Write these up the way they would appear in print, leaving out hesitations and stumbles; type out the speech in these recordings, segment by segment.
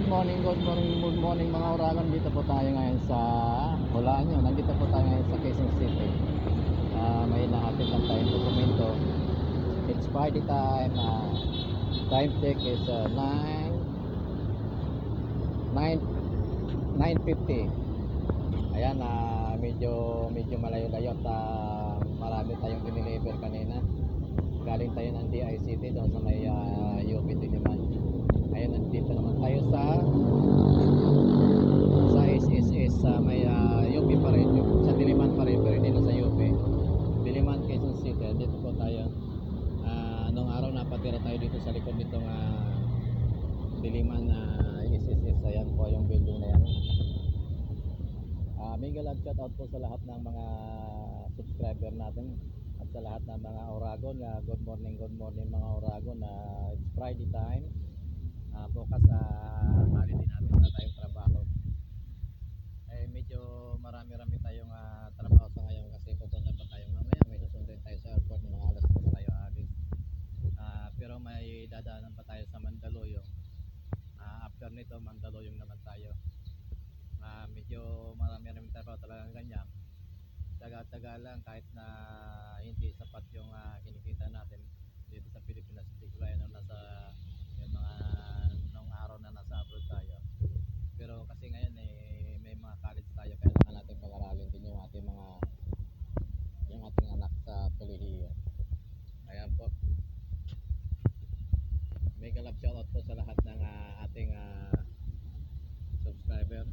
good morning mga Oragon. Dito po tayo ngayon sa, hulaan nyo, nandito po tayo ngayon sa Quezon City. May nahatid lang tayong dokumento. It's party time. Time check is 9:50. Ayan, medyo malayo-layo at marami tayong diniliver kanina. Galing tayo ng DICT doon sa may UP Diliman. Ayun, nandito naman tayo sa SSS sa may UP pa rin, sa Diliman pa rin, pero hindi na sa UP Diliman, Quezon City. Dito po tayo. Noong araw napatira tayo dito sa likod nitong Diliman SSS. Ayan po yung building na yan. Mega love shout out po sa lahat ng mga subscriber natin at sa lahat ng mga Oragon. Good morning mga Oragon. It's Friday time. Bukas holiday natin, wala tayong trabaho. Medyo marami tayong trabaho sa ngayon kasi pupunta pa tayo mamaya. May susundin tayo sa airport ng mga alas 2 tayo alis. Pero may dadaanan pa tayo sa Mandaluyong. After nito Mandaluyong naman tayo. Medyo marami trabaho talagang ganyan. Taga lang kahit na hindi sapat yung kinikita natin dito sa Pilipinas. Hindi ko kaya nung nasa yung mga nung araw na nasa abroad tayo. Pero kasi ngayon may mga college tayo, kailangan natin pag-aralin din yung ating anak sa kolehiyo. Ayan po. Mega love shoutout po sa lahat ng ating subscriber.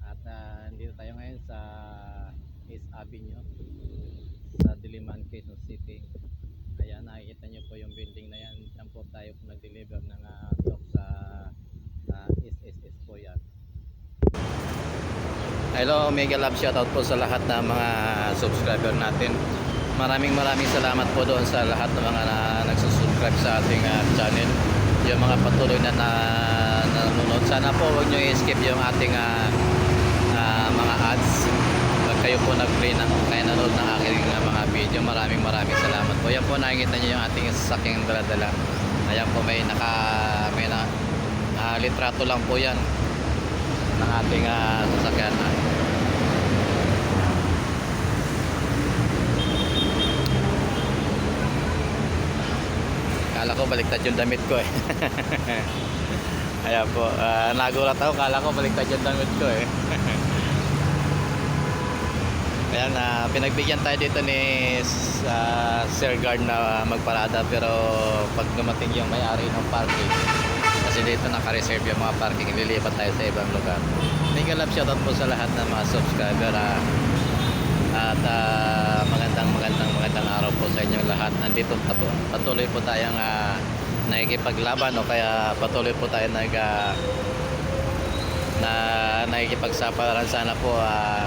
At nandito tayo ngayon sa East Avenue sa Diliman, Quezon City. Ayan, nakikita nyo po yung building na yan. Diyan po tayo nag-deliver ng stock sa SSS po yan. Hello, mega love shoutout po sa lahat ng mga subscriber natin. Maraming salamat po doon sa lahat ng mga nagsusubscribe sa ating channel. Yung mga patuloy na nanonood. Sana po huwag nyo i-skip yung ating mga ads. Pag kayo po nag-play ng kaya nanonood ng aking mga video, maraming salamat po. Yan po, nakikita nyo yung ating sasakyang dala-dala. Ayan po, may litrato lang po yan ng ating sasakyan. Kala ko baliktad yung damit ko Ayan po, nagulat ako, kala ko baliktad yung damit ko Ayan, pinagbigyan tayo dito ni Sir Guard na magparada, pero pag dumating yung may-ari ng parking, kasi dito naka-reserve yung mga parking, lilipat tayo sa ibang lugar. Mega love shoutout po sa lahat ng mga subscriber at magandang araw po sa inyong lahat. Nandito patuloy po tayong nakikipaglaban o kaya patuloy po tayo nakikipagsapalaran. Sana po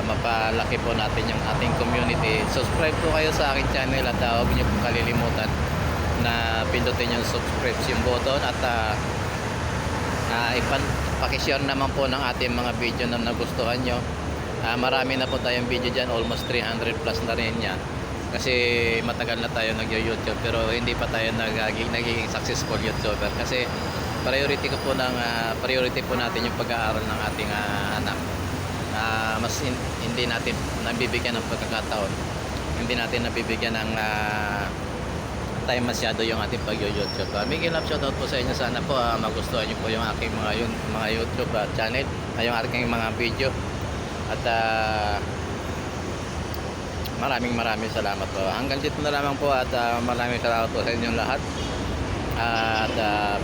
mapalaki po natin yung ating community. Subscribe po kayo sa aking channel at huwag niyo po kalilimutan na pindutin yung subscription button at pakishare naman po ng ating mga video na nagustuhan nyo. Marami na po tayong video dyan, almost 300 plus na rin yan, kasi matagal na tayo nag-YouTube pero hindi pa tayo nagiging successful YouTuber kasi priority po natin yung pag-aaral ng ating anak. Mas hindi natin nabibigyan ng pagkakataon, hindi natin nabibigyan ng time masyado yung ating pag-YouTube. Mega love shoutout po sa inyo. Sana po magustuhan nyo po yung aking mga YouTube channel, yung aking mga video. At maraming salamat po. Hanggang dito na lamang po at maraming salamat po sa inyong lahat. At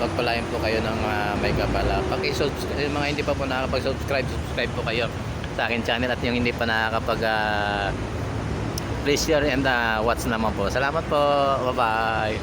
pagpalain po kayo ng may kapala. Paki-subscribe, mga hindi pa po nakakapag-subscribe, subscribe po kayo sa akin channel, at yung hindi pa nakakapag please share and watch naman po. Salamat po. Bye bye.